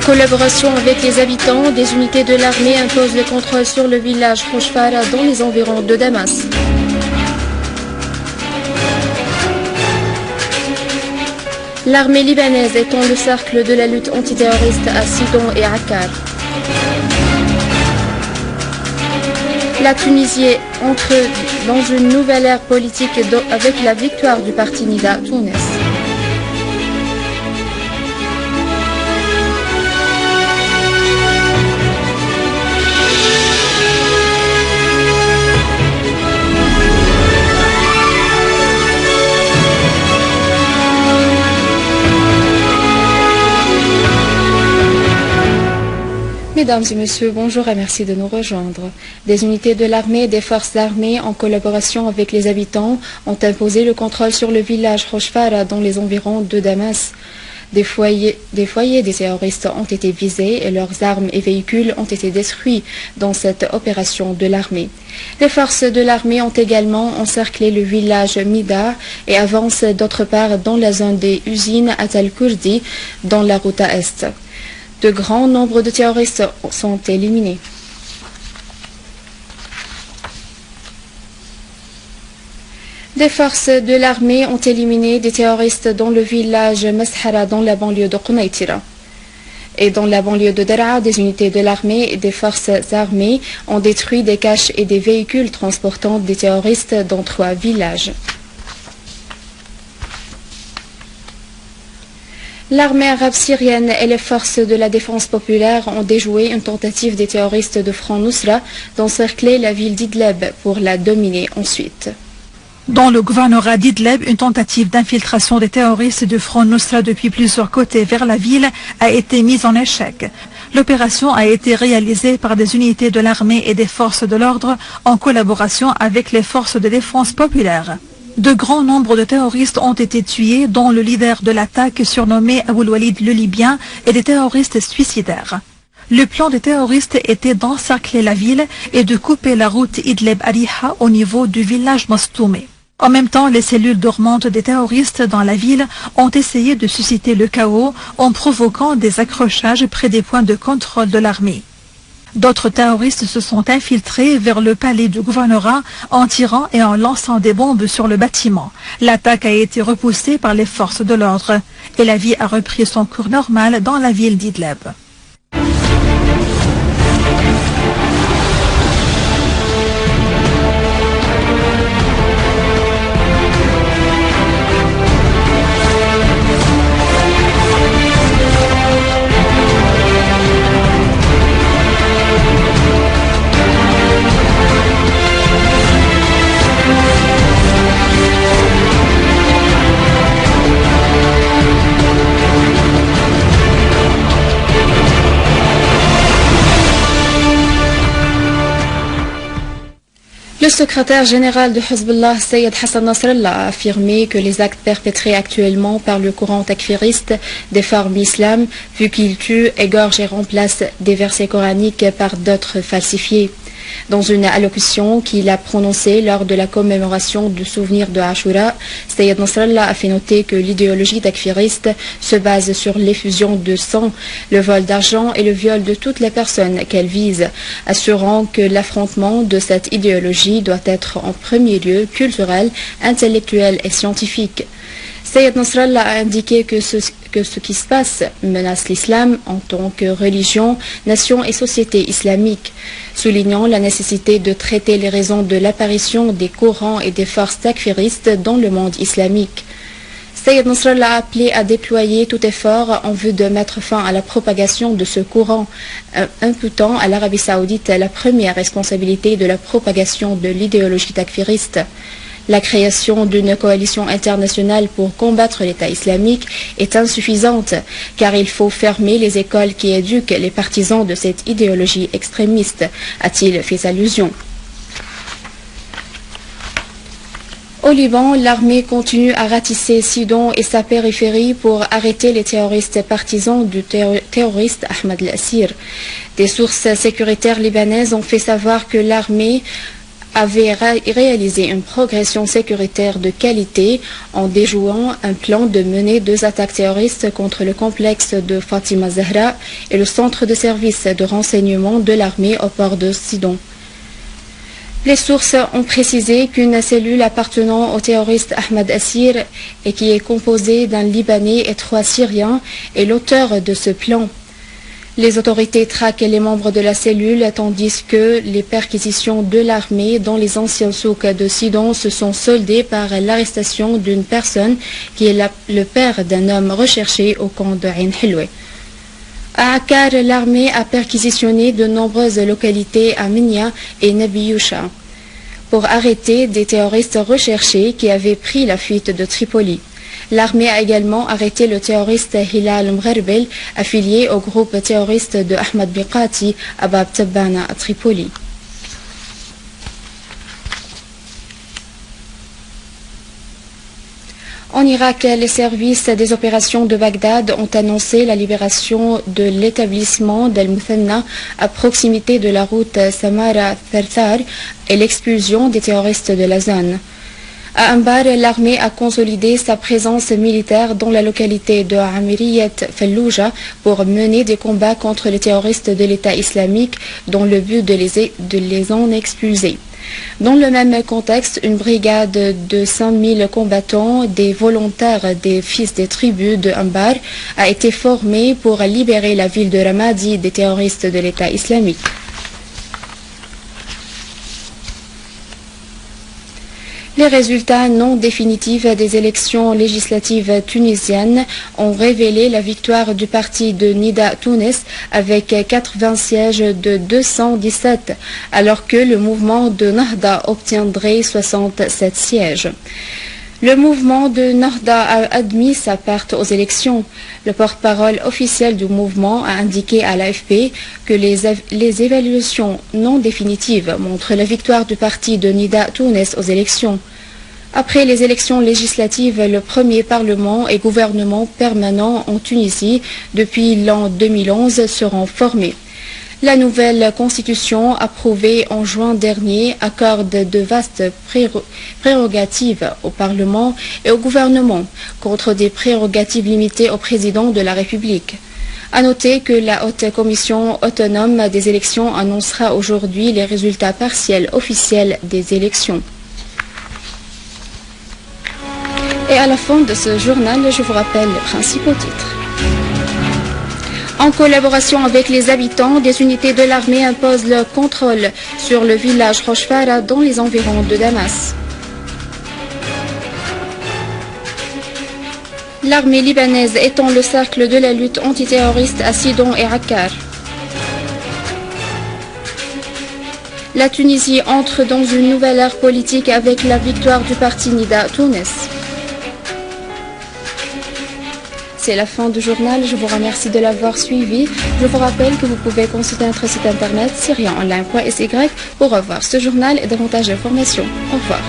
collaboration avec les habitants, des unités de l'armée imposent le contrôle sur le village Khoshfara dans les environs de Damas. L'armée libanaise étend le cercle de la lutte antiterroriste à Sidon et Akkar. La Tunisie entre dans une nouvelle ère politique avec la victoire du parti Nida Tounes. Mesdames et messieurs, bonjour et merci de nous rejoindre. Des unités de l'armée et des forces armées, en collaboration avec les habitants, ont imposé le contrôle sur le village Khoshfara dans les environs de Damas. Des foyers des terroristes ont été visés et leurs armes et véhicules ont été détruits dans cette opération de l'armée. Les forces de l'armée ont également encerclé le village Mida et avancent d'autre part dans la zone des usines Atal Kurdi dans la route à est. De grands nombres de terroristes sont éliminés. Des forces de l'armée ont éliminé des terroristes dans le village Mashara dans la banlieue de Qunaitira. Et dans la banlieue de Daraa, des unités de l'armée et des forces armées ont détruit des caches et des véhicules transportant des terroristes dans 3 villages. L'armée arabe syrienne et les forces de la défense populaire ont déjoué une tentative des terroristes de Front Nusra d'encercler la ville d'Idleb pour la dominer ensuite. Dans le gouvernorat d'Idleb, une tentative d'infiltration des terroristes de Front Nusra depuis plusieurs côtés vers la ville a été mise en échec. L'opération a été réalisée par des unités de l'armée et des forces de l'ordre en collaboration avec les forces de défense populaire. De grands nombres de terroristes ont été tués, dont le leader de l'attaque surnommé Aboul Walid le Libyen et des terroristes suicidaires. Le plan des terroristes était d'encercler la ville et de couper la route Idleb-Ariha au niveau du village Mastoumé. En même temps, les cellules dormantes des terroristes dans la ville ont essayé de susciter le chaos en provoquant des accrochages près des points de contrôle de l'armée. D'autres terroristes se sont infiltrés vers le palais du gouvernorat en tirant et en lançant des bombes sur le bâtiment. L'attaque a été repoussée par les forces de l'ordre et la vie a repris son cours normal dans la ville d'Idleb. Le secrétaire général de Hezbollah, Sayed Hassan Nasrallah, a affirmé que les actes perpétrés actuellement par le courant takfiriste déforment l'islam, vu qu'il tue, égorge et remplace des versets coraniques par d'autres falsifiés. Dans une allocution qu'il a prononcée lors de la commémoration du souvenir de Ashura, Sayed Nasrallah a fait noter que l'idéologie takfiriste se base sur l'effusion de sang, le vol d'argent et le viol de toutes les personnes qu'elle vise, assurant que l'affrontement de cette idéologie doit être en premier lieu culturel, intellectuel et scientifique. Sayed Nasrallah a indiqué que ce qui se passe menace l'islam en tant que religion, nation et société islamique, soulignant la nécessité de traiter les raisons de l'apparition des courants et des forces takfiristes dans le monde islamique. Sayed Nasrallah a appelé à déployer tout effort en vue de mettre fin à la propagation de ce courant, imputant à l'Arabie saoudite la première responsabilité de la propagation de l'idéologie takfiriste. La création d'une coalition internationale pour combattre l'État islamique est insuffisante, car il faut fermer les écoles qui éduquent les partisans de cette idéologie extrémiste, a-t-il fait allusion. Au Liban, l'armée continue à ratisser Sidon et sa périphérie pour arrêter les terroristes partisans du terroriste Ahmed al-Assir. Des sources sécuritaires libanaises ont fait savoir que l'armée avait réalisé une progression sécuritaire de qualité en déjouant un plan de mener 2 attaques terroristes contre le complexe de Fatima Zahra et le centre de service de renseignement de l'armée au port de Sidon. Les sources ont précisé qu'une cellule appartenant au terroriste Ahmad Assir et qui est composée d'un Libanais et 3 Syriens est l'auteur de ce plan. Les autorités traquent les membres de la cellule tandis que les perquisitions de l'armée dans les anciens souks de Sidon se sont soldées par l'arrestation d'une personne qui est le père d'un homme recherché au camp de Ain Helwe. À Akkar, l'armée a perquisitionné de nombreuses localités à Minya et Nabiyusha pour arrêter des terroristes recherchés qui avaient pris la fuite de Tripoli. L'armée a également arrêté le terroriste Hilal Mgharbel, affilié au groupe terroriste de Ahmad Biqati à Bab Tabbana à Tripoli. En Irak, les services des opérations de Bagdad ont annoncé la libération de l'établissement d'Al-Muthanna à proximité de la route Samara-Tharthar et l'expulsion des terroristes de la zone. À Anbar, l'armée a consolidé sa présence militaire dans la localité de Amiriyat Fallujah pour mener des combats contre les terroristes de l'État islamique dans le but de les en expulser. Dans le même contexte, une brigade de 5000 combattants, des volontaires des fils des tribus de Anbar, a été formée pour libérer la ville de Ramadi des terroristes de l'État islamique. Les résultats non définitifs des élections législatives tunisiennes ont révélé la victoire du parti de Nida Tounes avec 80 sièges de 217, alors que le mouvement de Nahda obtiendrait 67 sièges. Le mouvement de Nahda a admis sa perte aux élections. Le porte-parole officiel du mouvement a indiqué à l'AFP que les évaluations non définitives montrent la victoire du parti de Nida Tounes aux élections. Après les élections législatives, le premier parlement et gouvernement permanent en Tunisie depuis l'an 2011 seront formés. La nouvelle constitution, approuvée en juin dernier, accorde de vastes prérogatives au Parlement et au gouvernement, contre des prérogatives limitées au président de la République. À noter que la Haute Commission autonome des élections annoncera aujourd'hui les résultats partiels officiels des élections. Et à la fin de ce journal, je vous rappelle les principaux titres. En collaboration avec les habitants, des unités de l'armée imposent le contrôle sur le village Rochefara dans les environs de Damas. L'armée libanaise étend le cercle de la lutte antiterroriste à Sidon et Akkar. La Tunisie entre dans une nouvelle ère politique avec la victoire du parti Nida Tounes. C'est la fin du journal, je vous remercie de l'avoir suivi. Je vous rappelle que vous pouvez consulter notre site internet syrianonline.sy pour revoir ce journal et davantage d'informations. Au revoir.